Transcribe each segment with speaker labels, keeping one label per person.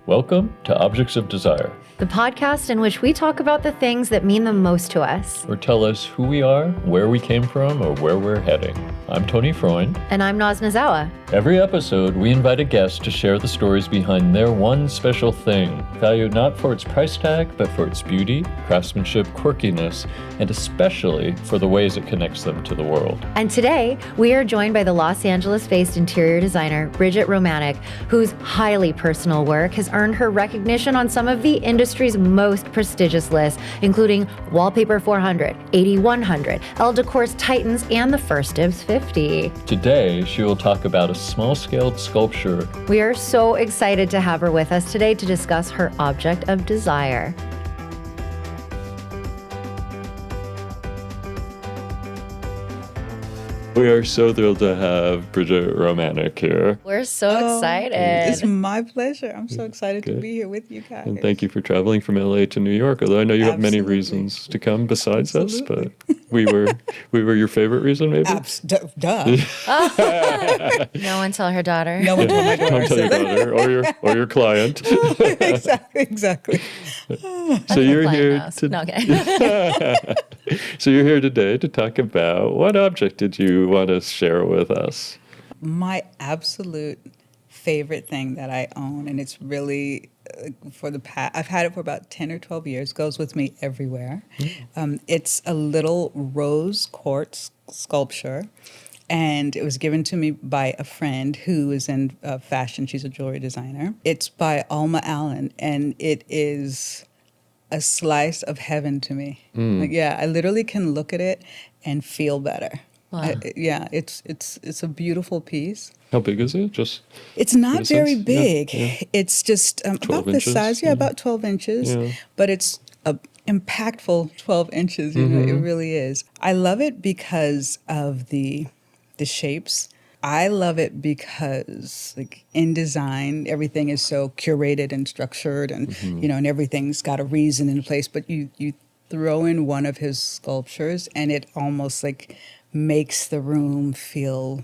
Speaker 1: Welcome to Objects of Desire,
Speaker 2: the podcast in which we talk about the things that mean the most to us.
Speaker 1: or tell us who we are, where we came from, or where we're heading. I'm Tony Freund.
Speaker 2: And I'm Naz Nazawa.
Speaker 1: Every episode, we invite a guest to share the stories behind their one special thing, valued not for its price tag, but for its beauty, craftsmanship, quirkiness, and especially for the ways it connects them to the world.
Speaker 2: And today, we are joined by the Los Angeles-based interior designer, Brigette Romanek, whose highly personal work has earned her recognition on some of the industry's most prestigious lists, including Wallpaper 400, 8100, Elle Decor's Titans, and the First Dibs 50.
Speaker 1: Today, she will talk about a small-scaled sculpture.
Speaker 2: We are so excited to have her with us today to discuss her object of desire.
Speaker 1: We are so thrilled to have Brigette Romanek here.
Speaker 2: We're so excited.
Speaker 3: It's my pleasure. I'm so excited to be here with you guys.
Speaker 1: And thank you for traveling from LA to New York, although I know you have many
Speaker 3: Absolutely.
Speaker 1: reasons to come besides
Speaker 3: Absolutely.
Speaker 1: us, but we were your favorite reason, maybe?
Speaker 3: Duh.
Speaker 2: No one tell her daughter.
Speaker 3: No one told my daughter.
Speaker 1: Don't tell your daughter or your client.
Speaker 3: Exactly.
Speaker 1: So you're here
Speaker 2: No, okay.
Speaker 1: So you're here today to talk about what object did you want to share with us?
Speaker 3: My absolute favorite thing that I own, and it's really for the past, I've had it for about 10 or 12 years, goes with me everywhere. It's a little rose quartz sculpture. And it was given to me by a friend who is in fashion. She's a jewelry designer. It's by Alma Allen, and it is a slice of heaven to me. I literally can look at it and feel better.
Speaker 2: Wow.
Speaker 3: It's a beautiful piece.
Speaker 1: How big is it?
Speaker 3: It's not
Speaker 1: in a
Speaker 3: very
Speaker 1: sense?
Speaker 3: big.
Speaker 1: Yeah.
Speaker 3: It's just about the
Speaker 1: inches?
Speaker 3: size, about 12 inches.
Speaker 1: Yeah.
Speaker 3: But it's a impactful 12 inches, you know, it really is. I love it because of the shapes. I love it because, like, in design, everything is so curated and structured, and you know, and everything's got a reason in place. But you throw in one of his sculptures, and it almost like makes the room feel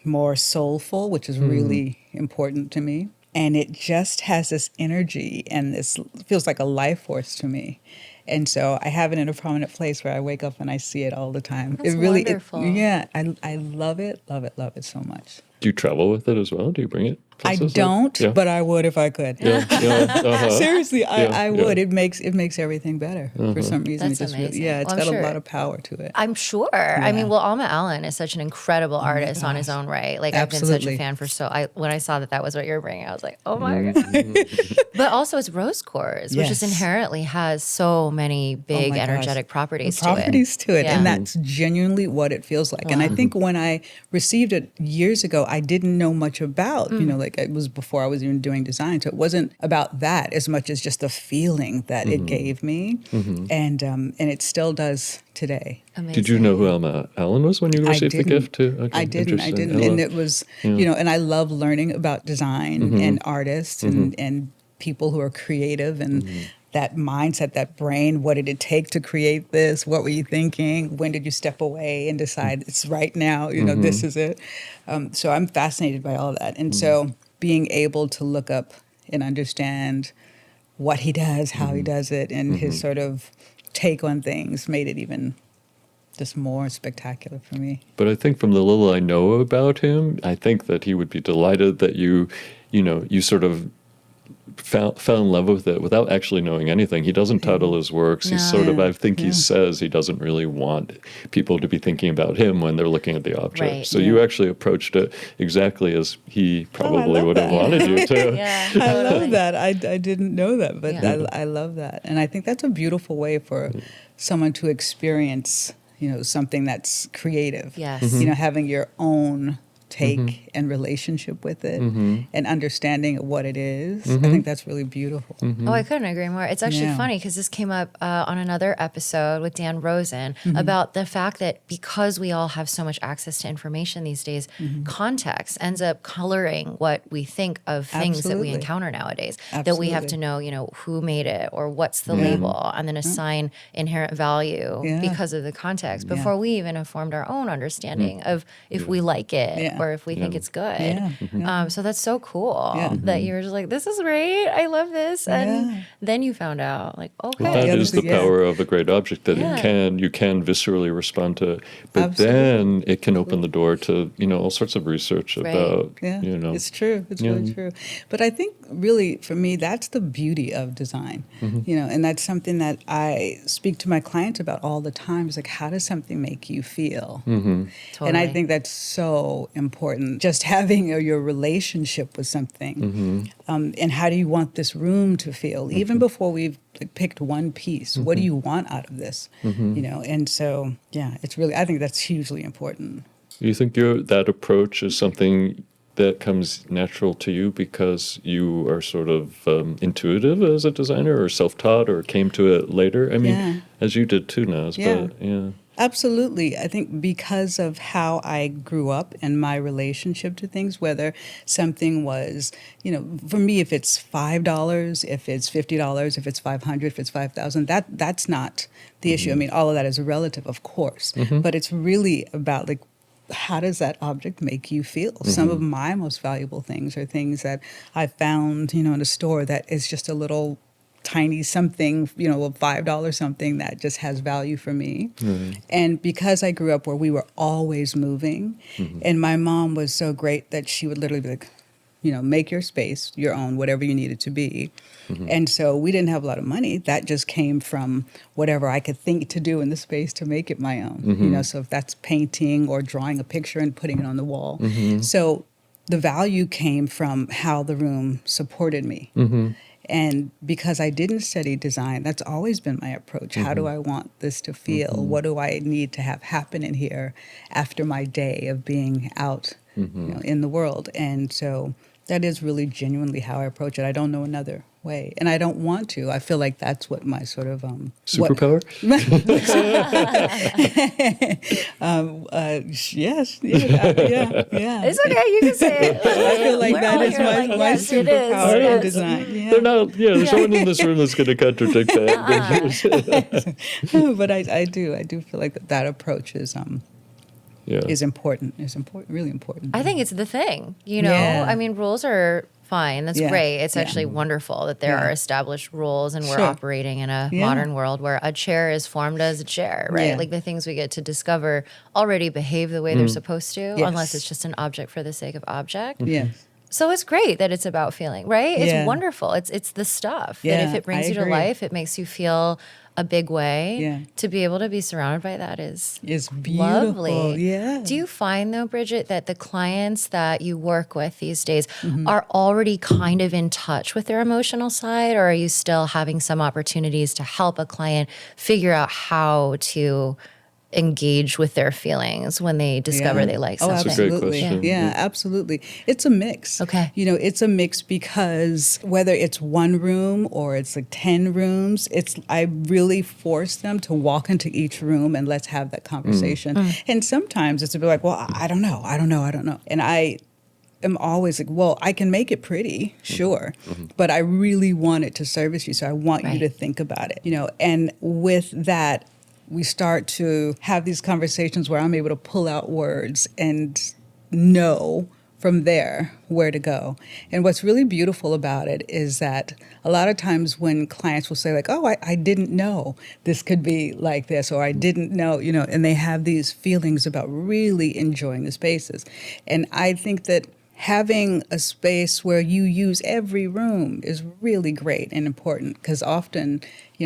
Speaker 3: more soulful, which is really important to me. And it just has this energy, and this feels like a life force to me. And so I have it in a prominent place where I wake up and I see it all the time.
Speaker 2: That's wonderful.
Speaker 3: I love it so much.
Speaker 1: Do you travel with it as well? Do you bring it places?
Speaker 3: I don't,
Speaker 1: Yeah.
Speaker 3: but I would if I could. Seriously, I would. It makes everything better for some reason.
Speaker 2: That's amazing.
Speaker 3: It's
Speaker 2: Well,
Speaker 3: got
Speaker 2: I'm sure.
Speaker 3: a lot of power to it.
Speaker 2: I'm sure. I mean, Alma Allen is such an incredible artist on his own right. Like, I've been such a
Speaker 3: Absolutely.
Speaker 2: fan when I saw that was what you were bringing, I was like, oh my God. But also it's rose quartz, which just
Speaker 3: Yes.
Speaker 2: inherently has so many big
Speaker 3: my gosh.
Speaker 2: energetic properties to it.
Speaker 3: And that's genuinely what it feels like. And I think when I received it years ago, I didn't know much about, you know, like, it was before I was even doing design. So it wasn't about that as much as just the feeling that it gave me. And it still does today.
Speaker 2: Amazing.
Speaker 1: Did you know who Alma Allen was when you received the gift too? Okay,
Speaker 3: I didn't.
Speaker 1: interesting.
Speaker 3: And it was, you know, and I love learning about design and artists and people who are creative and that mindset, that brain. What did it take to create this? What were you thinking? When did you step away and decide it's right now? You know, this is it. So I'm fascinated by all that. And so being able to look up and understand what he does, how he does it, and his sort of take on things made it even just more spectacular for me.
Speaker 1: But I think from the little I know about him, I think that he would be delighted that you sort of fell in love with it without actually knowing anything. He doesn't title his works. He's sort of, I think he says he doesn't really want people to be thinking about him when they're looking at the object.
Speaker 2: Right.
Speaker 1: So you actually approached it exactly as he probably would have wanted you to.
Speaker 2: Yeah,
Speaker 3: I love
Speaker 2: totally.
Speaker 3: that. I didn't know that, but
Speaker 2: Yeah.
Speaker 3: I love that. And I think that's a beautiful way for someone to experience, you know, something that's creative.
Speaker 2: Yes.
Speaker 3: You know, having your own take and relationship with it and understanding what it is. I think that's really beautiful.
Speaker 2: Oh, I couldn't agree more. It's actually
Speaker 3: Yeah.
Speaker 2: funny because this came up on another episode with Dan Rosen about the fact that because we all have so much access to information these days, context ends up coloring what we think of things that we
Speaker 3: Absolutely.
Speaker 2: encounter nowadays. That we have to know, you know, who made it or what's the label, and then assign inherent value
Speaker 3: Yeah.
Speaker 2: because of the context before we even have formed our own understanding of if we like it or if we think it's good.
Speaker 3: Yeah.
Speaker 2: So that's so cool that you were just like, this is great. I love this. And then you found out like, okay.
Speaker 1: Well, that is the power of a great object, that you can viscerally respond to it. But then it can open the door to, all sorts of research about,
Speaker 3: It's true. It's really true. But I think really for me, that's the beauty of design, and that's something that I speak to my clients about all the time. Is like, how does something make you feel?
Speaker 2: Totally.
Speaker 3: And I think that's so important. Just having your relationship with something, and how do you want this room to feel? Even before we've picked one piece, what do you want out of this? And so it's really, I think that's hugely important.
Speaker 1: Do you think that approach is something that comes natural to you because you are sort of intuitive as a designer, or self-taught, or came to it later? I mean, as you did too, Naz. But
Speaker 3: Absolutely. I think because of how I grew up and my relationship to things, whether something was, for me, if it's $5, if it's $50, if it's $500, if it's $5,000, that's not the issue. I mean, all of that is relative, of course, but it's really about like, how does that object make you feel? Some of my most valuable things are things that I found, in a store that is just a little tiny something, a $5 something that just has value for me. And because I grew up where we were always moving, and my mom was so great that she would literally be like, make your space your own, whatever you need it to be. And so we didn't have a lot of money. That just came from whatever I could think to do in the space to make it my own. So if that's painting or drawing a picture and putting it on the wall. So the value came from how the room supported me. And because I didn't study design, that's always been my approach. How do I want this to feel? What do I need to have happen in here after my day of being out in the world? And so that is really genuinely how I approach it. I don't know another way, and I don't want to. I feel like that's what my sort of
Speaker 1: superpower.
Speaker 3: Yes, yeah.
Speaker 2: It's okay. You can say it.
Speaker 3: I feel like that is my superpower in design.
Speaker 1: They're not. There's no one in this room that's going to contradict that.
Speaker 3: But I do feel like that approach is important. Is important, really important.
Speaker 2: I think it's the thing. I mean, rules are fine. That's great. It's actually wonderful that there are established rules, and we're operating in a modern world where a chair is formed as a chair, right? Like the things we get to discover already behave the way they're supposed to, unless it's just an object for the sake of object.
Speaker 3: Yes.
Speaker 2: So it's great that it's about feeling, right? It's wonderful. It's the stuff that if it brings you to life, it makes you feel a big way. To be able to be surrounded by that is
Speaker 3: beautiful.
Speaker 2: Lovely.
Speaker 3: Yeah.
Speaker 2: Do you find though, Brigitte, that the clients that you work with these days are already kind of in touch with their emotional side, or are you still having some opportunities to help a client figure out how to engage with their feelings when they discover they like something?
Speaker 1: That's a great question.
Speaker 3: Yeah, absolutely. It's a mix.
Speaker 2: Okay.
Speaker 3: It's a mix because whether it's one room or it's like 10 rooms, I really force them to walk into each room and let's have that conversation. And sometimes it's a bit like, well, I don't know. And I am always like, well, I can make it pretty, sure, but I really want it to service you. So I want you to think about it, and with that, we start to have these conversations where I'm able to pull out words and know from there where to go. And what's really beautiful about it is that a lot of times when clients will say like, oh, I didn't know this could be like this, or I didn't know, and they have these feelings about really enjoying the spaces. And I think that having a space where you use every room is really great and important, because often,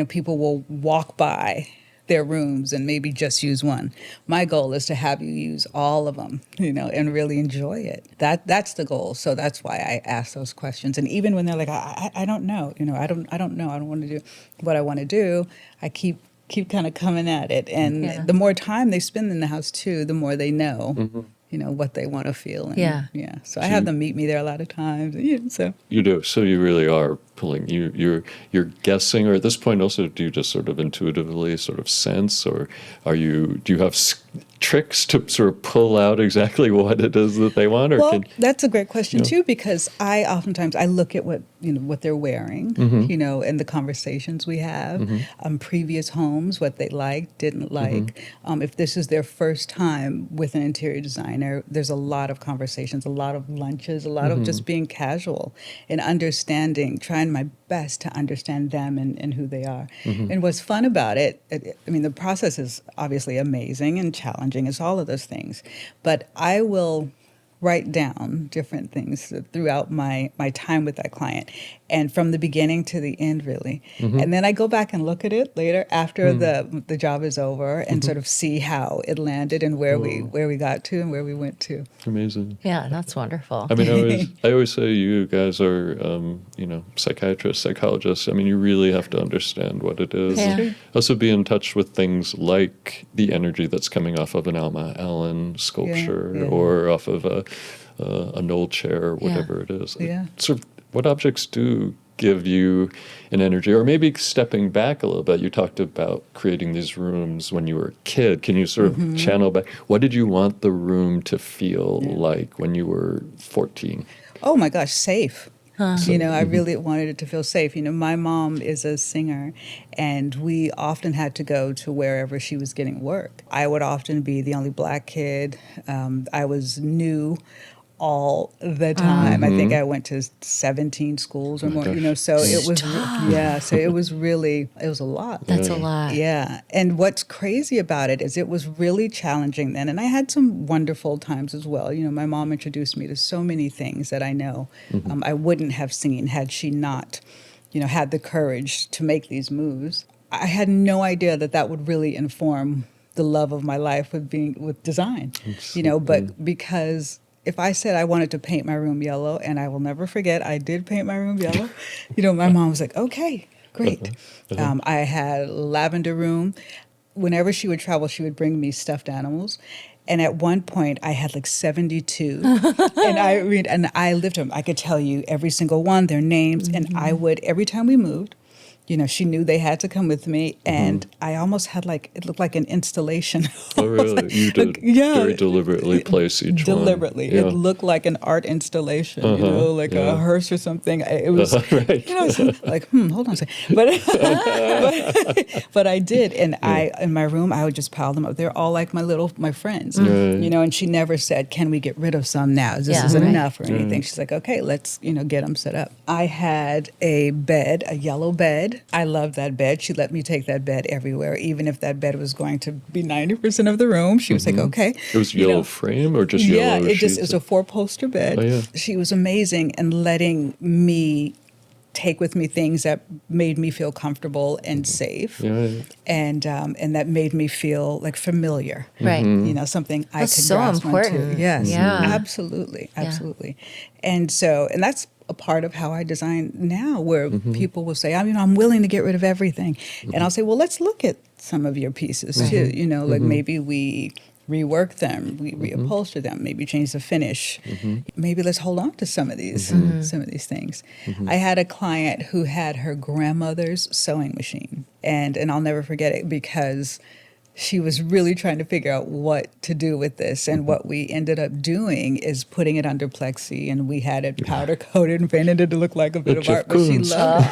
Speaker 3: people will walk by their rooms and maybe just use one. My goal is to have you use all of them, and really enjoy it. That's the goal. So that's why I ask those questions. And even when they're like, I don't know, I don't know, I don't want to do what I want to do, I keep kind of coming at it. And the more time they spend in the house too, the more they know. What they want to feel. And, So I have them meet me there a lot of times. So
Speaker 1: you do. So you really are pulling? You're guessing, or at this point also, do you just sort of intuitively sort of sense, or do you have tricks to sort of pull out exactly what it is that they want? Or
Speaker 3: well, that's a great question too, because I oftentimes I look at what they're wearing, and the conversations we have, previous homes, what they liked, didn't like. If this is their first time with an interior designer, there's a lot of conversations, a lot of lunches, a lot of just being casual and understanding, trying my best to understand them and who they are. And what's fun about it, I mean, the process is obviously amazing and challenging. It's all of those things. But I will write down different things throughout my time with that client, and from the beginning to the end, really. And then I go back and look at it later after the job is over and sort of see how it landed and where we got to and where we went to.
Speaker 1: Amazing.
Speaker 2: Yeah, that's wonderful.
Speaker 1: I mean, I always say you guys are, psychiatrists, psychologists. I mean, you really have to understand what it is.
Speaker 2: Yeah.
Speaker 1: Also be in touch with things like the energy that's coming off of an Alma Allen sculpture or off of an old chair or whatever it is. Sort of, what objects do give you an energy? Or maybe stepping back a little bit, you talked about creating these rooms when you were a kid. Can you sort of channel back? What did you want the room to feel like when you were 14?
Speaker 3: Oh my gosh, safe. I really wanted it to feel safe. My mom is a singer, and we often had to go to wherever she was getting work. I would often be the only Black kid. I was new all the time. I think I went to 17 schools or more, so it was, so it was a lot.
Speaker 2: That's a lot.
Speaker 3: Yeah. And what's crazy about it is it was really challenging then. And I had some wonderful times as well. My mom introduced me to so many things that I know I wouldn't have seen had she not, had the courage to make these moves. I had no idea that would really inform the love of my life with design, but because if I said I wanted to paint my room yellow, and I will never forget, I did paint my room yellow, my mom was like, okay, great. I had a lavender room. Whenever she would travel, she would bring me stuffed animals. And at one point, I had like 72. And I lived them. I could tell you every single one, their names. And I would, every time we moved, she knew they had to come with me, and I almost had it looked like an installation.
Speaker 1: Oh, really? You did very deliberately place each one. Deliberately.
Speaker 3: It looked like an art installation, a hearse or something. It was, hold on a second. But I did, and in my room, I would just pile them up. They're all like my friends, and she never said, can we get rid of some now? This isn't enough or anything. She's like, okay, let's, get them set up. I had a bed, a yellow bed. I loved that bed. She let me take that bed everywhere, even if that bed was going to be 90% of the room. She was like, okay.
Speaker 1: It was yellow frame or just yellow sheets?
Speaker 3: It was a 4-poster bed.
Speaker 1: Oh, yeah.
Speaker 3: She was amazing in letting me take with me things that made me feel comfortable and safe, and that made me feel like familiar,
Speaker 2: right?
Speaker 3: Something I
Speaker 2: That's
Speaker 3: could
Speaker 2: so
Speaker 3: grasp
Speaker 2: important.
Speaker 3: onto. Yes,
Speaker 2: Yeah.
Speaker 3: absolutely. And that's a part of how I design now, where people will say, I'm willing to get rid of everything, and I'll say, well, let's look at some of your pieces too. Like maybe we rework them, we reupholster them, maybe change the finish. Maybe let's hold on to some of these things. I had a client who had her grandmother's sewing machine, and I'll never forget it because she was really trying to figure out what to do with this. And what we ended up doing is putting it under plexi, and we had it powder coated and painted it to look like a bit of art, but she loved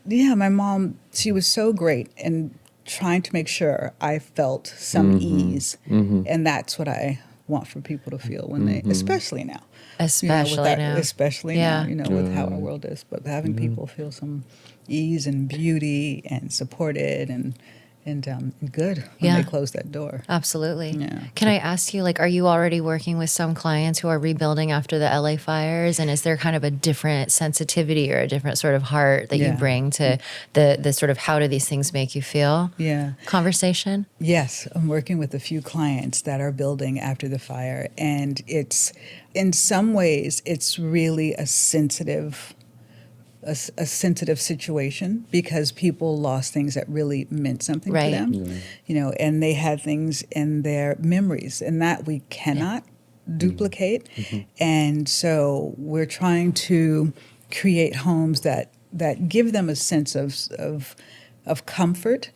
Speaker 3: it. My mom, she was so great in trying to make sure I felt some ease. And that's what I want for people to feel when they, especially now. Especially now, with how our world is. But having people feel some ease and beauty and supported and good when they close that door.
Speaker 2: Absolutely.
Speaker 3: Yeah.
Speaker 2: Can I ask you, are you already working with some clients who are rebuilding after the LA fires? And is there kind of a different sensitivity or a different sort of heart that you bring to the sort of how do these things make you feel conversation? Yes.
Speaker 3: I'm working with a few clients that are building after the fire. And it's, in some ways, it's really a sensitive situation because people lost things that really meant something to them, and they had things in their memories, and that we cannot duplicate. And so we're trying to create homes that give them a sense of comfort,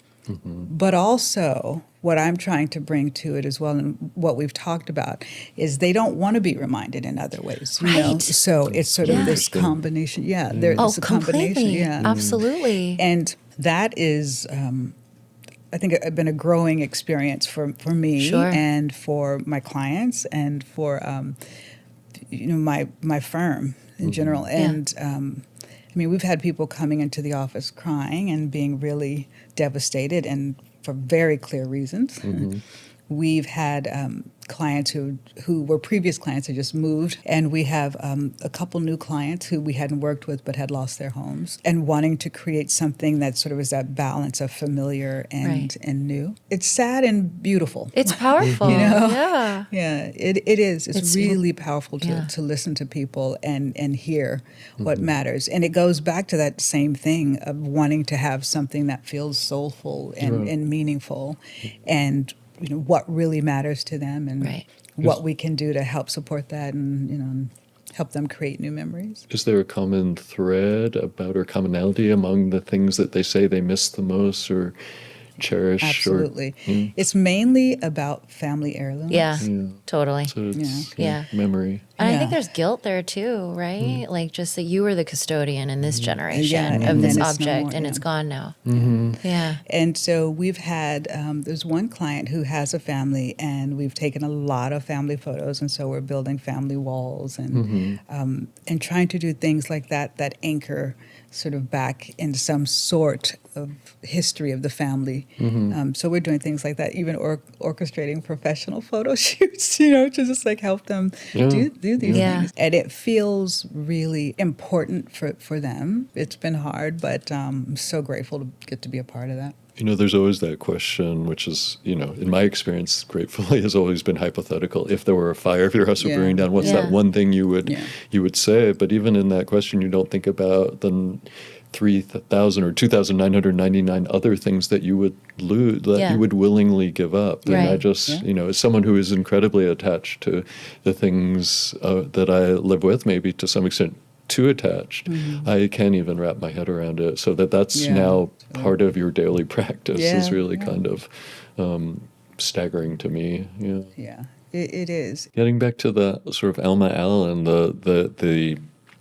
Speaker 3: but also what I'm trying to bring to it as well, and what we've talked about, is they don't want to be reminded in other ways. You know?
Speaker 2: Right.
Speaker 3: So it's sort of this combination. Yeah, there's a combination.
Speaker 2: Completely.
Speaker 3: Yeah,
Speaker 2: Absolutely.
Speaker 3: and that is, I think, been a growing experience for me
Speaker 2: Sure.
Speaker 3: and for my clients and for my firm in general. And I mean, we've had people coming into the office crying and being really devastated, and for very clear reasons. We've had clients who were previous clients who just moved, and we have a couple new clients who we hadn't worked with but had lost their homes, and wanting to create something that sort of is that balance of familiar and new. It's sad and beautiful.
Speaker 2: It's powerful.
Speaker 3: You know?
Speaker 2: Yeah.
Speaker 3: Yeah, it is. It's really powerful to listen to people and hear what matters. And it goes back to that same thing of wanting to have something that feels soulful and meaningful, and what really matters to them, and what we can do to help support that, and help them create new memories.
Speaker 1: Is there a common thread about, or commonality among the things that they say they miss the most or cherish?
Speaker 3: Absolutely. It's mainly about family heirlooms.
Speaker 2: Yeah, totally.
Speaker 1: So it's
Speaker 2: Yeah.
Speaker 1: memory.
Speaker 2: And I think there's guilt there too, right? Like just that you were the custodian in this generation of
Speaker 3: and
Speaker 2: this
Speaker 3: then it's no
Speaker 2: object,
Speaker 3: more,
Speaker 2: and it's gone now. Yeah.
Speaker 3: And so we've had, there's one client who has a family, and we've taken a lot of family photos, and so we're building family walls and trying to do things like that anchor sort of back into some sort of history of the family. So we're doing things like that, even orchestrating professional photo shoots, to just like help them do these things. And it feels really important for them. It's been hard, but I'm so grateful to get to be a part of that.
Speaker 1: There's always that question, which is, in my experience, gratefully, has always been hypothetical. If there were a fire, if your house were burning down, what's that one thing you would say? But even in that question, you don't think about the 3,000 or 2,999 other things that you would lose, that you would willingly give up. And I just, as someone who is incredibly attached to the things that I live with, maybe to some extent too attached, I can't even wrap my head around it. So that's now part of your daily practice is really kind of staggering to me.
Speaker 3: Yeah, it is.
Speaker 1: Getting back to the sort of Elma Allen, the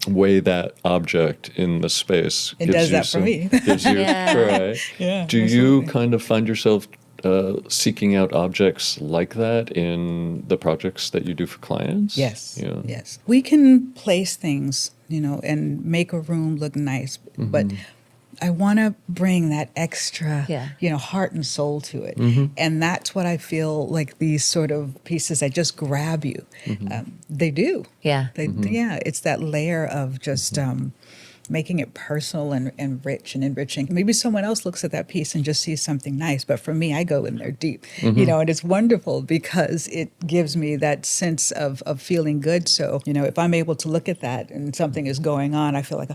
Speaker 1: way that object in the space
Speaker 3: does that for me.
Speaker 1: Gives you, right? Do you kind of find yourself seeking out objects like that in the projects that you do for clients?
Speaker 3: Yes. Yes. We can place things, and make a room look nice, but I want to bring that extra, heart and soul to it. And that's what I feel like these sort of pieces that just grab you, they do.
Speaker 2: Yeah.
Speaker 3: It's that layer of just making it personal and rich and enriching. Maybe someone else looks at that piece and just sees something nice, but for me, I go in there deep, and it's wonderful because it gives me that sense of feeling good. So, if I'm able to look at that and something is going on, I feel like,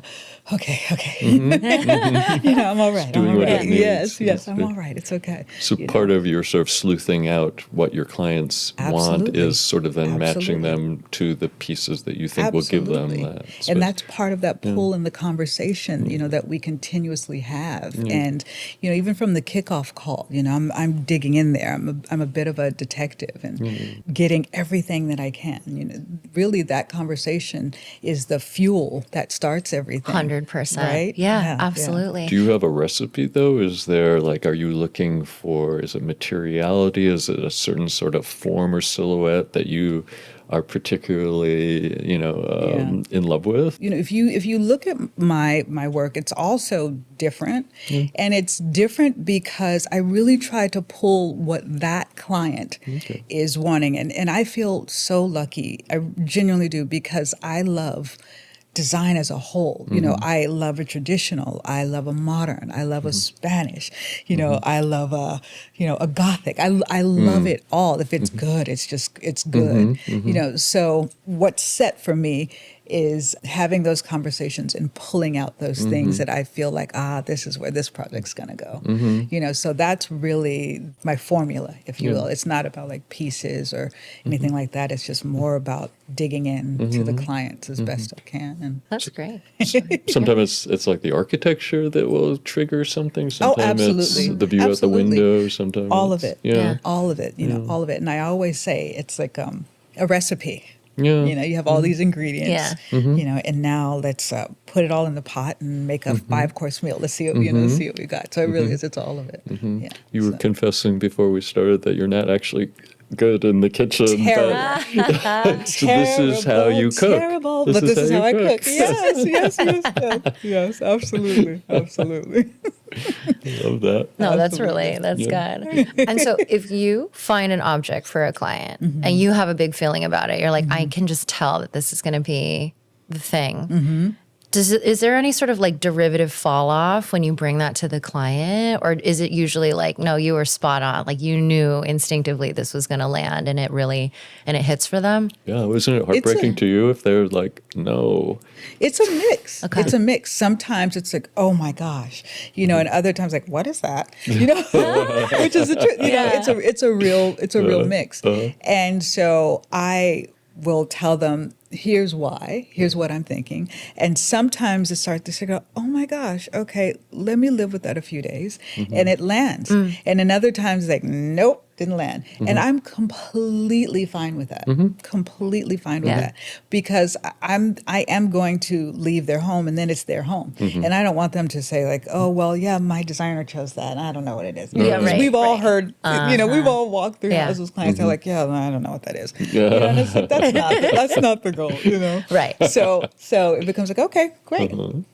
Speaker 3: okay, I'm all right.
Speaker 1: Doing what it needs.
Speaker 3: Yes, I'm all right. It's okay.
Speaker 1: So part of your sort of sleuthing out what your clients want is sort of then matching them to the pieces that you think will give them that space.
Speaker 3: And that's part of that pull in the conversation, that we continuously have. And, even from the kickoff call, I'm digging in there. I'm a bit of a detective and getting everything that I can. Really that conversation is the fuel that starts everything.
Speaker 2: 100%.
Speaker 3: Right?
Speaker 2: Yeah, absolutely.
Speaker 1: Do you have a recipe though? Is there are you looking for, is it materiality? Is it a certain sort of form or silhouette that you are particularly, in love with?
Speaker 3: If you look at my work, it's also different. And it's different because I really try to pull what that client is wanting. And I feel so lucky. I genuinely do, because I love design as a whole. I love a traditional, I love a modern, I love a Spanish, I love a Gothic. I love it all. If it's good, it's good. So what's set for me is having those conversations and pulling out those things that I feel like, this is where this project's going to go. You know, so that's really my formula, if you will. It's not about like pieces or anything like that. It's just more about digging in to the clients as best I can. And
Speaker 2: That's great.
Speaker 1: Sometimes it's like the architecture that will trigger something. Sometimes
Speaker 3: absolutely.
Speaker 1: it's the view out the window. Sometimes
Speaker 3: all of it.
Speaker 2: Yeah.
Speaker 3: All of it, you know, all of it. And I always say it's like a recipe.
Speaker 1: Yeah.
Speaker 3: You know, you have all these ingredients,
Speaker 2: Yeah.
Speaker 3: you know, and now let's put it all in the pot and make a 5-course meal. Let's see what, you know, see what we got. So it really is, it's all of it. Yeah.
Speaker 1: You were confessing before we started that you're not actually good in the kitchen. But so this is how you cook.
Speaker 3: Terrible, but this is how I cook. Yes, absolutely, absolutely.
Speaker 1: I love that.
Speaker 2: No, that's good. And so if you find an object for a client and you have a big feeling about it, you're like, I can just tell that this is going to be the thing. Is there any sort of like derivative fall off when you bring that to the client? Or is it usually like, no, you were spot on, like you knew instinctively this was going to land and it hits for them?
Speaker 1: Yeah, wasn't it heartbreaking to you if they're like, no?
Speaker 3: It's a mix.
Speaker 2: Okay.
Speaker 3: It's a mix. Sometimes it's like, oh my gosh, you know, and other times like, what is that? You know, which is the truth. You know, it's a real mix. And so I will tell them, here's why, here's what I'm thinking. And sometimes it starts to go, oh my gosh, okay, let me live with that a few days. And it lands. And then other times it's like, nope, didn't land. And I'm completely fine with that. Completely fine with that. Because I am going to leave their home and then it's their home. And I don't want them to say like, oh, well, yeah, my designer chose that. And I don't know what it is. Because we've all heard, you know, we've all walked through houses with clients. They're like, yeah, I don't know what that is. You know, and it's like, that's not the goal, you know?
Speaker 2: Right.
Speaker 3: So it becomes like, okay, great.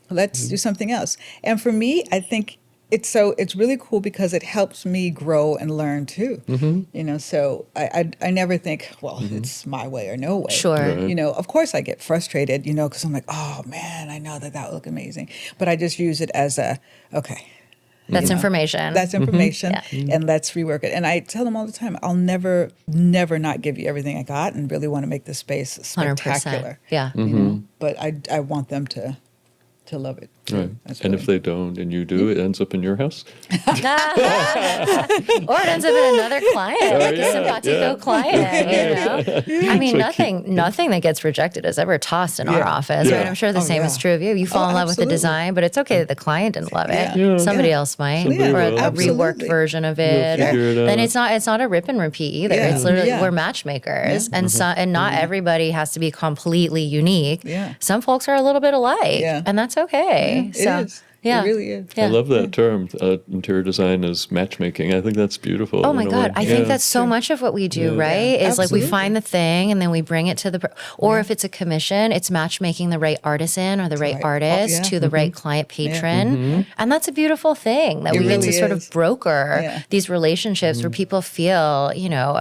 Speaker 3: Let's do something else. And for me, I think it's really cool because it helps me grow and learn too. You know, so I never think, well, it's my way or no way.
Speaker 2: Sure.
Speaker 1: Right.
Speaker 3: You know, of course I get frustrated, you know, because I'm like, oh man, I know that would look amazing. But I just use it as okay.
Speaker 2: That's information.
Speaker 3: That's information, and let's rework it. And I tell them all the time, I'll never not give you everything I got and really want to make the space spectacular.
Speaker 2: 100%. Yeah.
Speaker 3: You know, but I want them to love it.
Speaker 1: Right.
Speaker 3: That's
Speaker 1: And
Speaker 3: really-
Speaker 1: if they don't and you do, it ends up in your house.
Speaker 2: Or it ends up in another client, like a simpatico client, you know? I mean, nothing that gets rejected is ever tossed in our office, right? I'm sure the same is true of you. You fall in love with the
Speaker 3: absolutely.
Speaker 2: design, but it's okay that the client didn't love it.
Speaker 1: Yeah.
Speaker 2: Somebody else might,
Speaker 1: Somebody
Speaker 2: or a
Speaker 1: will.
Speaker 2: reworked
Speaker 3: Absolutely.
Speaker 2: version of it.
Speaker 1: You'll figure it
Speaker 2: Then
Speaker 1: out.
Speaker 2: it's not a rip and repeat either.
Speaker 3: Yeah.
Speaker 2: It's literally,
Speaker 3: Yeah.
Speaker 2: we're matchmakers, and not everybody has to be completely unique.
Speaker 3: Yeah.
Speaker 2: Some folks are a little bit alike,
Speaker 3: Yeah.
Speaker 2: and that's okay.
Speaker 3: It
Speaker 2: So,
Speaker 3: is.
Speaker 2: yeah.
Speaker 3: It really is.
Speaker 2: Yeah.
Speaker 1: I love that term, interior design is matchmaking. I think that's beautiful.
Speaker 2: Oh my
Speaker 1: in a
Speaker 2: God.
Speaker 1: way.
Speaker 2: I think that's so much of what we do, right? Is like we
Speaker 3: Absolutely.
Speaker 2: find the thing and then we bring it to or if it's a commission, it's matchmaking the right artisan or the right
Speaker 3: right.
Speaker 2: artist to the right client patron. And that's a beautiful thing that
Speaker 3: It
Speaker 2: we get
Speaker 3: really
Speaker 2: to sort of
Speaker 3: is.
Speaker 2: broker these relationships where people feel, you know,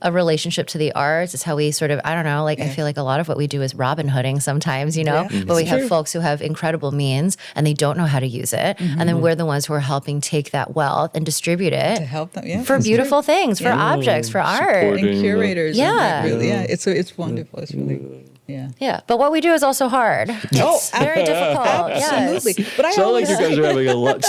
Speaker 2: a relationship to the arts. It's how we sort of, I don't know, like I feel like a lot of what we do is Robin Hooding sometimes, you know, but we have folks who have incredible means and they don't know how to use it. And then we're the ones who are helping take that wealth and distribute it
Speaker 3: To help them,
Speaker 2: for beautiful things, for objects, for art.
Speaker 1: Supporting
Speaker 3: and curators.
Speaker 2: Yeah.
Speaker 3: And really, it's wonderful. It's really,
Speaker 2: Yeah, but what we do is also hard. It's very difficult.
Speaker 3: absolutely.
Speaker 2: Yes.
Speaker 3: But I
Speaker 1: It's not like
Speaker 3: always
Speaker 1: you guys are having much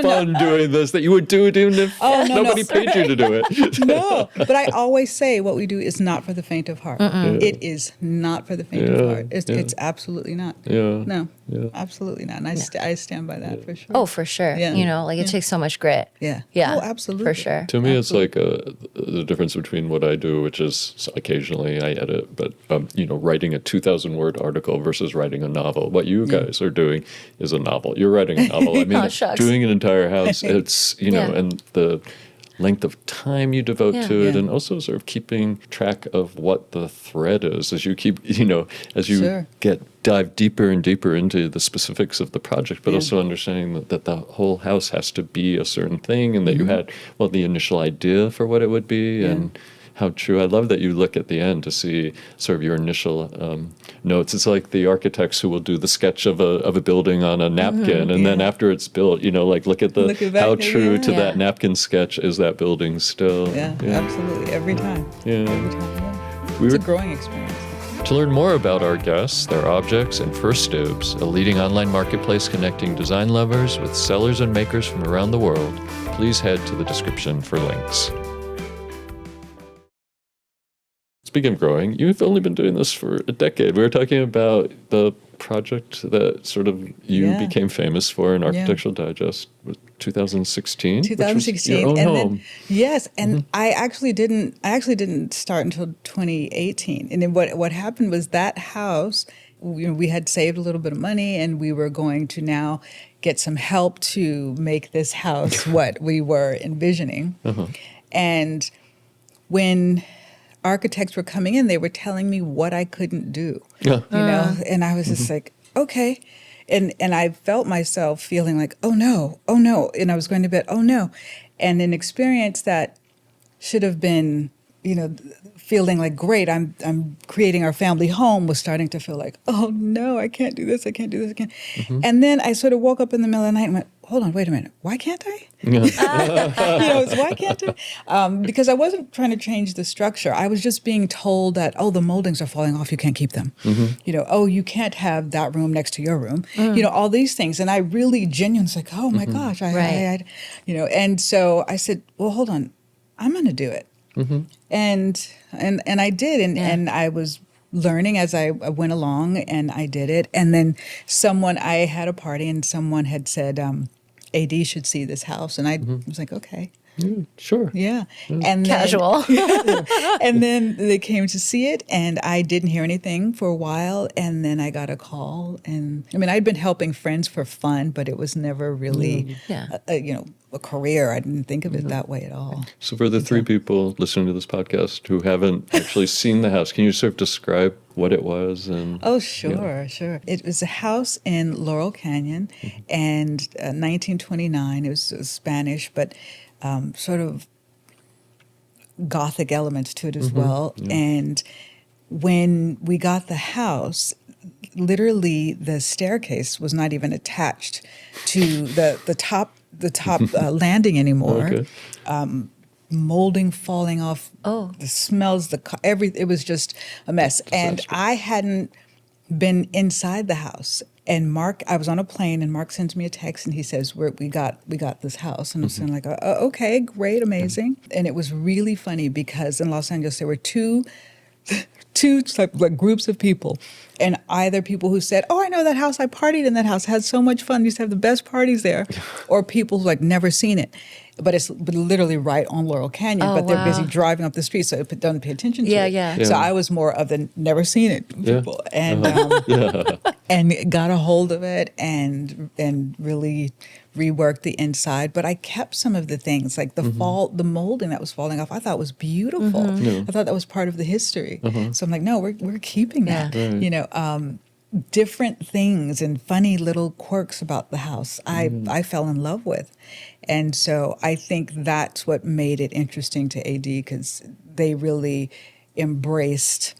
Speaker 1: fun doing this that you would do it even if nobody paid you to do it.
Speaker 3: No, but I always say what we do is not for the faint of heart. It is not for the faint of heart. It's absolutely not.
Speaker 1: Yeah.
Speaker 3: No, absolutely not. And I stand by that for sure.
Speaker 2: Oh, for sure.
Speaker 3: Yeah.
Speaker 2: You know, like it takes so much grit.
Speaker 3: Yeah.
Speaker 2: Yeah.
Speaker 3: Oh, absolutely.
Speaker 2: For sure.
Speaker 1: To me, it's like the difference between what I do, which is occasionally I edit, but you know, writing a 2,000-word article versus writing a novel. What you guys are doing is a novel. You're writing a novel. I mean,
Speaker 2: Oh, shucks.
Speaker 1: doing an entire house. It's you know,
Speaker 2: Yeah.
Speaker 1: and the length of time you devote to it, and also sort of keeping track of what the thread is as you keep, you know, as you dive deeper and deeper into the specifics of the project, but also understanding that the whole house has to be a certain thing, and that you had, well, the initial idea for what it would be, and how true. I love that you look at the end to see sort of your initial notes. It's like the architects who will do the sketch of a building on a napkin, and then after it's built, you know, like look at how true to that napkin sketch is that building still.
Speaker 3: Yeah, absolutely. Every time.
Speaker 1: Yeah.
Speaker 3: Every time. Yeah.
Speaker 1: We
Speaker 3: It's
Speaker 1: were
Speaker 3: a growing experience.
Speaker 1: To learn more about our guests, their objects, and First Dibs, a leading online marketplace connecting design lovers with sellers and makers from around the world, please head to the description for links. Speaking of growing, you've only been doing this for a decade. We were talking about the project that sort of you became famous for in Architectural Digest, 2016.
Speaker 3: 2016,
Speaker 1: your own
Speaker 3: and
Speaker 1: home.
Speaker 3: then yes, and I actually didn't start until 2018. And then what happened was that house, we had saved a little bit of money, and we were going to now get some help to make this house what we were envisioning. And when architects were coming in, they were telling me what I couldn't do, and I was just like, okay. And I felt myself feeling like, oh no. And I was going to bed, oh no. And an experience that should have been, feeling like, great, I'm creating our family home, was starting to feel like, oh no, I can't do this. And then I sort of woke up in the middle of the night and went, hold on, wait a minute. Why can't I? Why can't I? Because I wasn't trying to change the structure. I was just being told that, oh, the moldings are falling off. You can't keep them. Oh, you can't have that room next to your room. All these things. And I really genuinely was like, oh my gosh. And so I said, well, hold on. I'm going to do it. And I did. And I was learning as I went along, and I did it. And then I had a party, and someone had said, AD should see this house. And I was like, okay.
Speaker 1: Sure.
Speaker 3: Yeah. And
Speaker 2: Casual.
Speaker 3: And then they came to see it, and I didn't hear anything for a while. And then I got a call. And I'd been helping friends for fun, but it was never really, a career. I didn't think of it that way at all.
Speaker 1: So for the three people listening to this podcast who haven't actually seen the house, can you sort of describe what it was? And
Speaker 3: oh, sure. It was a house in Laurel Canyon, and 1929. It was Spanish, but sort of Gothic elements to it as well. And when we got the house, literally the staircase was not even attached to the top landing anymore. Molding falling off. Oh, the smells, it was just a mess. And I hadn't been inside the house. And Mark, I was on a plane, and Mark sends me a text, and he says, we got this house. And I'm saying like, okay, great, amazing. And it was really funny because in Los Angeles, there were two groups of people. And either people who said, oh, I know that house, I partied in that house, had so much fun, used to have the best parties there. Or people who never seen it. But it's literally right on Laurel Canyon, but they're busy driving up the street, so it don't pay attention to it.
Speaker 2: Yeah.
Speaker 3: So I was more of the never seen it people, and and got a hold of it and really reworked the inside. But I kept some of the things, like the molding that was falling off. I thought was beautiful. I thought that was part of the history. So I'm like, no, we're keeping that. Right. Different things and funny little quirks about the house I fell in love with. And so I think that's what made it interesting to AD, because they really embraced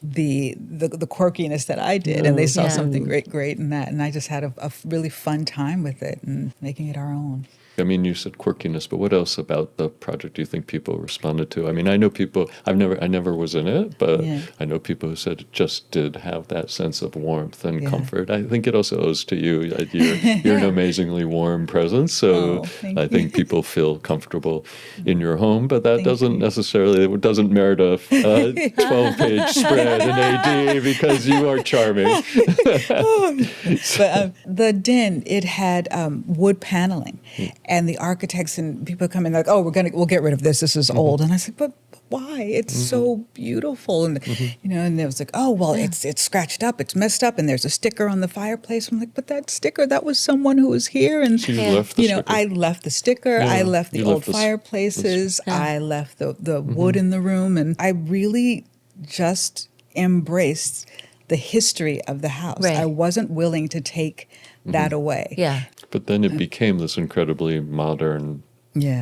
Speaker 3: the quirkiness that I did, and they saw something great in that. And I just had a really fun time with it and making it our own.
Speaker 1: I mean, you said quirkiness, but what else about the project do you think people responded to? I mean, I know people, I never was in it, but I know people who said it just did have that sense of warmth and comfort. I think it also owes to you. You're an amazingly warm presence, so I think people feel comfortable in your home, but that doesn't merit a 12-page spread in AD because you are charming.
Speaker 3: But the den, it had wood paneling. And the architects and people come in like, oh, we'll get rid of this. This is old. And I said, but why? It's so beautiful. And and it was like, oh, well, it's scratched up, it's messed up, and there's a sticker on the fireplace. I'm like, but that sticker, that was someone who was here. And
Speaker 1: so you left the sticker.
Speaker 3: I left the sticker. I left the old fireplaces. I left the wood in the room, and I really just embraced the history of the house. I wasn't willing to take that away.
Speaker 2: Yeah.
Speaker 1: But then it became this incredibly modern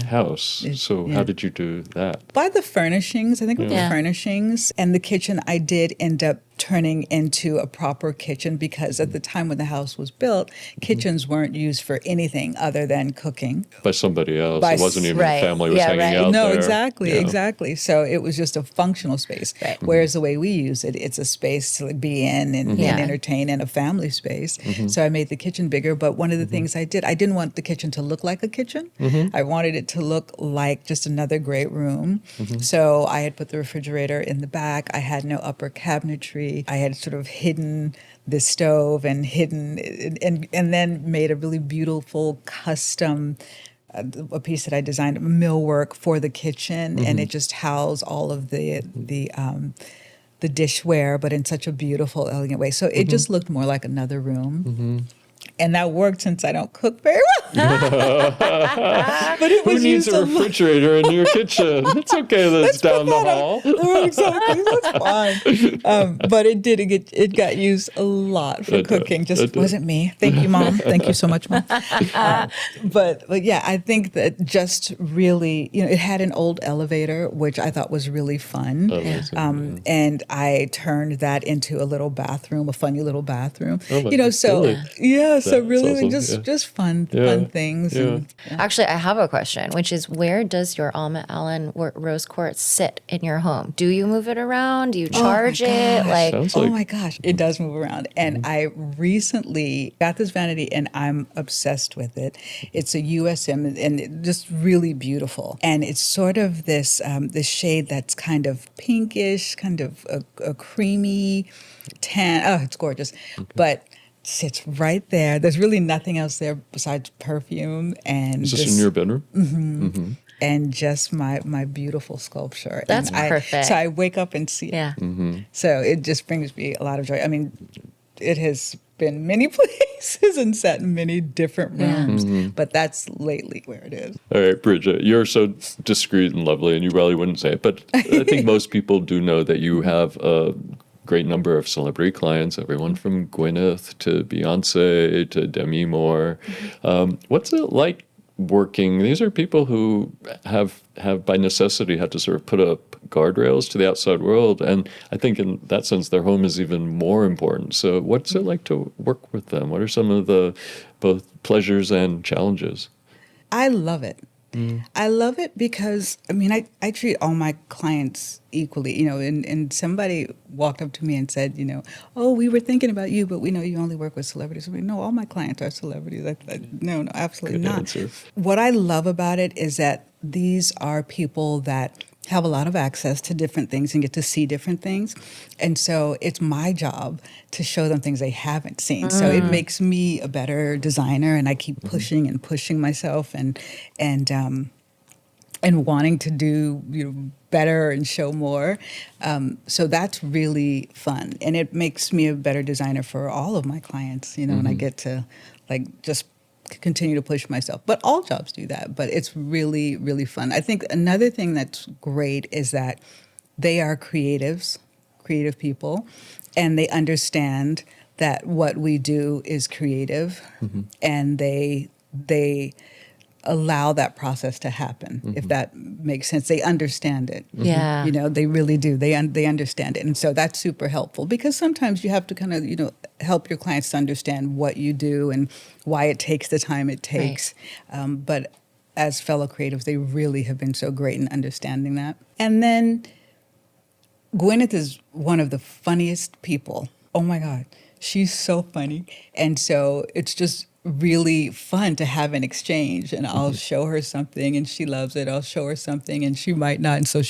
Speaker 1: house. So how did you do that?
Speaker 3: By the furnishings. I think with the furnishings and the kitchen, I did end up turning into a proper kitchen, because at the time when the house was built, kitchens weren't used for anything other than cooking.
Speaker 1: By somebody else.
Speaker 3: By
Speaker 1: It wasn't even
Speaker 2: right.
Speaker 1: the family was
Speaker 2: Yeah,
Speaker 1: hanging
Speaker 2: right.
Speaker 1: out
Speaker 3: No,
Speaker 1: there.
Speaker 3: exactly,
Speaker 1: Yeah.
Speaker 3: exactly. So it was just a functional space.
Speaker 2: Right.
Speaker 3: Whereas the way we use it, it's a space to be in and
Speaker 2: Yeah.
Speaker 3: entertain, and a family space. So I made the kitchen bigger. But one of the things I didn't want the kitchen to look like a kitchen. I wanted it to look like just another great room. So I had put the refrigerator in the back. I had no upper cabinetry. I had sort of hidden the stove and then made a really beautiful custom a piece that I designed, millwork for the kitchen, and it just housed all of the dishware, but in such a beautiful, elegant way. So it just looked more like another room. And that worked, since I don't cook very well. But it
Speaker 1: Who
Speaker 3: was
Speaker 1: needs
Speaker 3: used
Speaker 1: a refrigerator in your kitchen? It's okay that it's down the hall.
Speaker 3: Oh, exactly, that's fine. But it got used a lot for
Speaker 1: It did.
Speaker 3: cooking.
Speaker 1: It
Speaker 3: Just
Speaker 1: did.
Speaker 3: wasn't me. Thank you, Mom. Thank you so much, Mom. But yeah, I think that just really, it had an old elevator, which I thought was really fun.
Speaker 1: Amazing,
Speaker 3: And I turned that into a little bathroom, a funny little bathroom.
Speaker 1: Oh my
Speaker 3: So
Speaker 1: really?
Speaker 3: yeah, so
Speaker 1: That's
Speaker 3: really
Speaker 1: awesome,
Speaker 3: just fun things.
Speaker 1: Yeah.
Speaker 3: And,
Speaker 2: Actually, I have a question, which is, where does your Alma Allen rose quartz sit in your home? Do you move it around? Do you charge it?
Speaker 3: gosh.
Speaker 2: Like,
Speaker 1: Sounds
Speaker 3: Oh
Speaker 1: like
Speaker 3: my gosh, it does move around. And I recently got this vanity, and I'm obsessed with it. It's a USM, and just really beautiful. And it's sort of this shade that's kind of pinkish, kind of a creamy tan. Oh, it's gorgeous. But sits right there. There's really nothing else there besides perfume and
Speaker 1: is this in your bedroom?
Speaker 3: and just my beautiful sculpture.
Speaker 2: That's
Speaker 3: And
Speaker 2: perfect.
Speaker 3: So I wake up and see it.
Speaker 2: yeah.
Speaker 3: So it just brings me a lot of joy. I mean, it has been many places and sat in many different rooms, but that's lately where it is.
Speaker 1: All right, Brigitte, you're so discreet and lovely, and you probably wouldn't say it, but I think most people do know that you have a great number of celebrity clients, everyone from Gwyneth to Beyonce to Demi Moore. What's it like working? These are people who have by necessity had to sort of put up guardrails to the outside world, and I think in that sense their home is even more important. So what's it like to work with them? What are some of the both pleasures and challenges?
Speaker 3: I love it. I love it because, I mean, I treat all my clients equally, and somebody walked up to me and said, oh, we were thinking about you, but we know you only work with celebrities. I mean, no, all my clients are celebrities. No, absolutely
Speaker 1: Good
Speaker 3: not.
Speaker 1: answer.
Speaker 3: What I love about it is that these are people that have a lot of access to different things and get to see different things. And so it's my job to show them things they haven't seen. So it makes me a better designer, and I keep pushing and pushing myself and wanting to do better and show more. So that's really fun. And it makes me a better designer for all of my clients, and I get to just continue to push myself. But all jobs do that, but it's really, really fun. I think another thing that's great is that they are creative people, and they understand that what we do is creative, and they allow that process to happen, if that makes sense. They understand it.
Speaker 2: Yeah.
Speaker 3: They really do. They understand it. And so that's super helpful, because sometimes you have to kind of, help your clients to understand what you do and why it takes the time it takes. But as fellow creatives, they really have been so great in understanding that. And then Gwyneth is one of the funniest people. Oh my God, she's so funny. And so it's just really fun to have an exchange, and I'll show her something and she loves it. I'll show her something and she might not. And so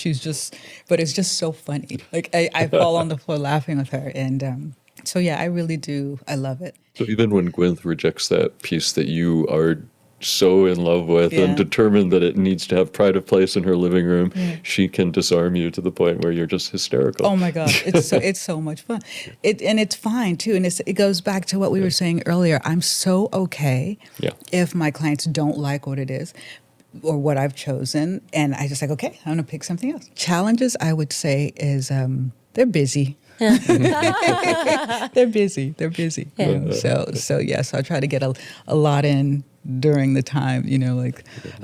Speaker 3: but it's just so funny. Like I fall on the floor laughing with her. And so yeah, I really do. I love it.
Speaker 1: So even when Gwyneth rejects that piece that you are so in love with
Speaker 3: Yeah.
Speaker 1: and determined that it needs to have pride of place in her living room, she can disarm you to the point where you're just hysterical.
Speaker 3: Oh my God, it's so much fun. And it's fine too. And it goes back to what we were saying earlier. I'm so okay if my clients don't like what it is or what I've chosen, and I just okay, I'm gonna pick something else. Challenges, I would say, is they're busy. They're busy. So I try to get a lot in during the time,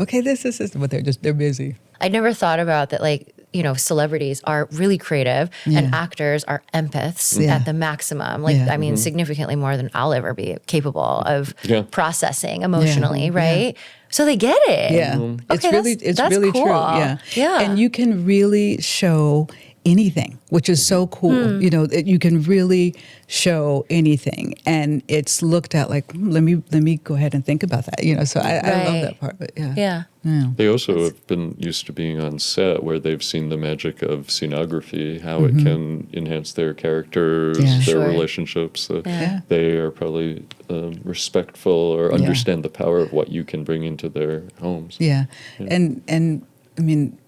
Speaker 3: okay, this, but they're busy.
Speaker 2: I never thought about that. Like, celebrities are really creative and actors are empaths at the maximum. Like, I mean, significantly more than I'll ever be capable of processing emotionally, right? So they get it.
Speaker 3: Yeah.
Speaker 2: Okay,
Speaker 3: it's
Speaker 2: that's
Speaker 3: really
Speaker 2: cool.
Speaker 3: true. Yeah.
Speaker 2: Yeah.
Speaker 3: And you can really show anything, which is so cool. You can really show anything, and it's looked at like, let me go ahead and think about that. So I love that part of it. Yeah.
Speaker 1: They also have been used to being on set where they've seen the magic of scenography, how it can enhance their characters, their relationships. They are probably respectful or understand the power of what you can bring into their homes.
Speaker 3: And I mean,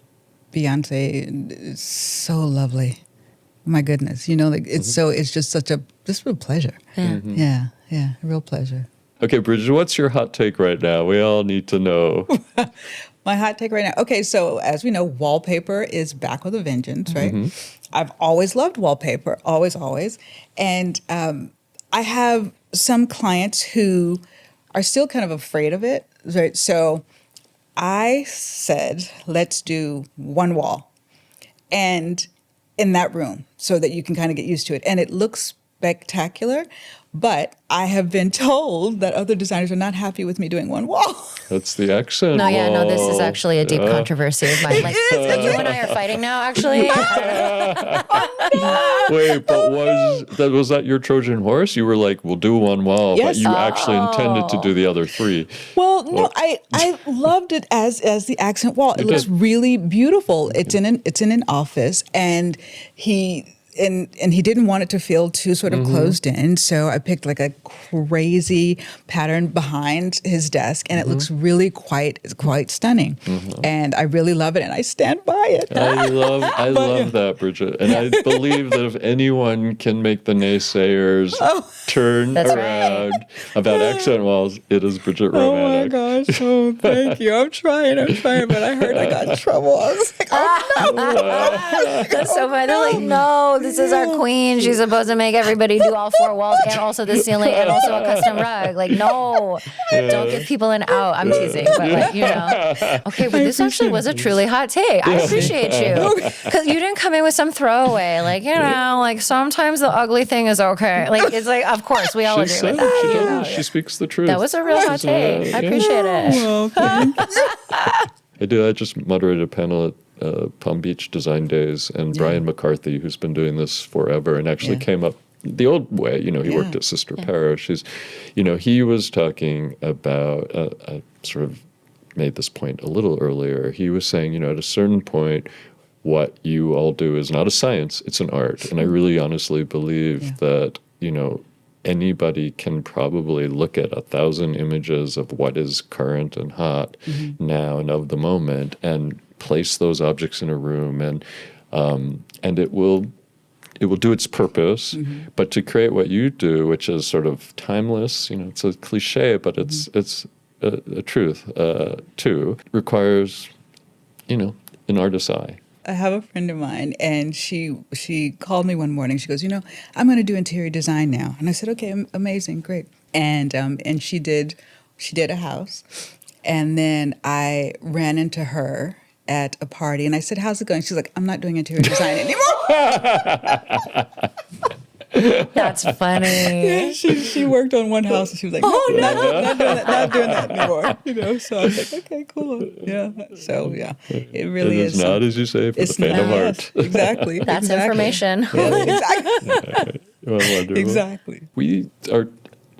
Speaker 3: Beyonce is so lovely. My goodness, it's just such a real pleasure. Yeah, a real pleasure.
Speaker 1: Okay, Brigitte, what's your hot take right now? We all need to know.
Speaker 3: My hot take right now. Okay, so as we know, Wallpaper is back with a vengeance, right? I've always loved Wallpaper, always. And I have some clients who are still kind of afraid of it, right? So I said, let's do one wall and in that room so that you can kind of get used to it. And it looks spectacular, but I have been told that other designers are not happy with me doing one wall.
Speaker 1: That's the accent
Speaker 2: No,
Speaker 1: wall.
Speaker 2: this is actually a deep controversy of mine. Like, you and I are fighting now, actually.
Speaker 1: Wait, but was that your Trojan horse? You were like, we'll do one wall, but you actually intended to do the other three.
Speaker 3: Well, no, I loved it as the accent wall. It looks really beautiful. It's in an office, and he didn't want it to feel too sort of closed in, so I picked like a crazy pattern behind his desk, and it looks really quite stunning. And I really love it, and I stand by it.
Speaker 1: I love that, Brigitte. And I believe that if anyone can make the naysayers turn around about accent walls, it is Brigitte Romanek.
Speaker 3: Oh my gosh! Oh, thank you. I'm trying, but I heard I got in trouble. I was like, oh no.
Speaker 2: That's so funny. They're like, no, this is our queen. She's supposed to make everybody do all four walls and also the ceiling and also a custom rug. Like, no, don't give people an out. I'm teasing, but Okay, but this actually was a truly hot take. I appreciate you. Because you didn't come in with some throwaway. Like, sometimes the ugly thing is okay. Like, it's like, of course, we all agree with that.
Speaker 1: She speaks the truth.
Speaker 2: That was a real hot take. I appreciate it.
Speaker 3: Well, thanks.
Speaker 1: I do. I just moderated a panel at Palm Beach Design Days, and Brian McCarthy, who's been doing this forever and actually came up the old way, he worked at Sister Parish. He was talking about, sort of made this point a little earlier. He was saying, at a certain point, what you all do is not a science, it's an art. And I really honestly believe that, anybody can probably look at 1,000 images of what is current and hot now and of the moment and place those objects in a room, and it will do its purpose. But to create what you do, which is sort of timeless, it's a cliche, but it's a truth too, requires an artist's eye.
Speaker 3: I have a friend of mine, and she called me one morning. She goes, I'm going to do interior design now. And I said, okay, amazing, great. And she did a house, and then I ran into her at a party, and I said, how's it going? She's like, I'm not doing interior design anymore.
Speaker 2: That's funny.
Speaker 3: Yeah, she worked on one house, and she was like, not doing that anymore. So I was like, okay, cool. Yeah. So it really is.
Speaker 1: It's not as you say for the fan of art.
Speaker 3: Exactly.
Speaker 2: That's information.
Speaker 3: Yeah, exactly.
Speaker 1: Well, wonderful.
Speaker 3: Exactly.
Speaker 1: We are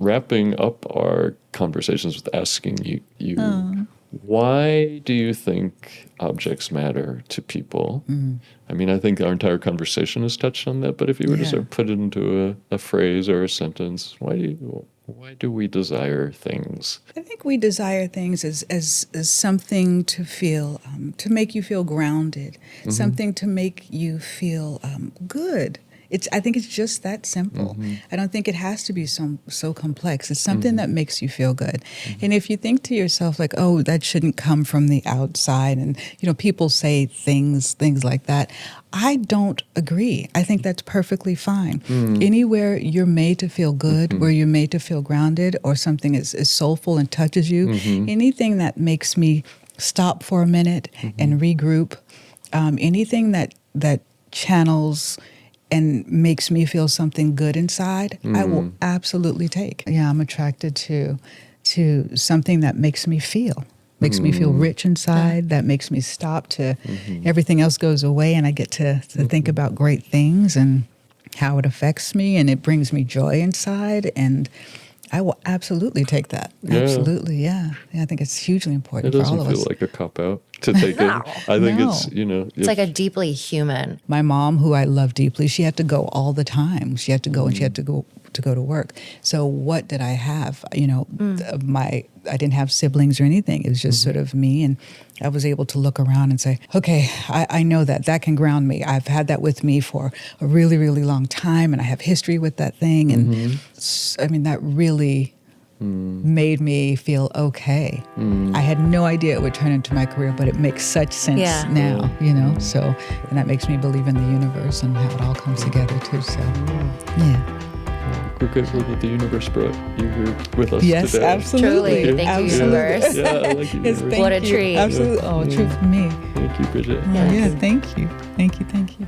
Speaker 1: wrapping up our conversations with asking you why do you think objects matter to people? I mean, I think our entire conversation has touched on that, but if you were to sort of put it into a phrase or a sentence, why do we desire things?
Speaker 3: I think we desire things as something to feel, to make you feel grounded, something to make you feel good. I think it's just that simple. I don't think it has to be so complex. It's something that makes you feel good. And if you think to yourself like, oh, that shouldn't come from the outside, and people say things like that, I don't agree. I think that's perfectly fine. Anywhere you're made to feel good, where you're made to feel grounded, or something is soulful and touches you, anything that makes me stop for a minute and regroup, anything that channels and makes me feel something good inside, I will absolutely take. Yeah, I'm attracted to something that makes me feel rich inside, that makes me stop to everything else goes away, and I get to think about great things and how it affects me, and it brings me joy inside, and I will absolutely take that.
Speaker 1: Yeah.
Speaker 3: Absolutely, yeah. I think it's hugely important
Speaker 1: It
Speaker 3: for all
Speaker 1: doesn't
Speaker 3: of
Speaker 1: feel
Speaker 3: us.
Speaker 1: like a cop-out to take it. I think it's,
Speaker 2: It's like a deeply human.
Speaker 3: My mom, who I love deeply, she had to go all the time. She had to go and she had to go to work. So what did I have? I didn't have siblings or anything. It was just sort of me, and I was able to look around and say, okay, I know that can ground me. I've had that with me for a really, really long time, and I have history with that thing. And that really made me feel okay. I had no idea it would turn into my career, but it makes such sense now, So, and that makes me believe in the universe and how it all comes together too. So, yeah.
Speaker 1: We're grateful that the universe brought you here with us
Speaker 3: Yes,
Speaker 1: today.
Speaker 3: absolutely.
Speaker 2: Truly. Thank you, universe.
Speaker 1: Yeah, I like you.
Speaker 3: Yes,
Speaker 1: universe.
Speaker 3: thank
Speaker 2: What a
Speaker 3: you.
Speaker 2: treat.
Speaker 3: Absolutely. Oh, a treat for me.
Speaker 1: Thank you, Brigitte.
Speaker 3: Yeah, thank you. Thank you.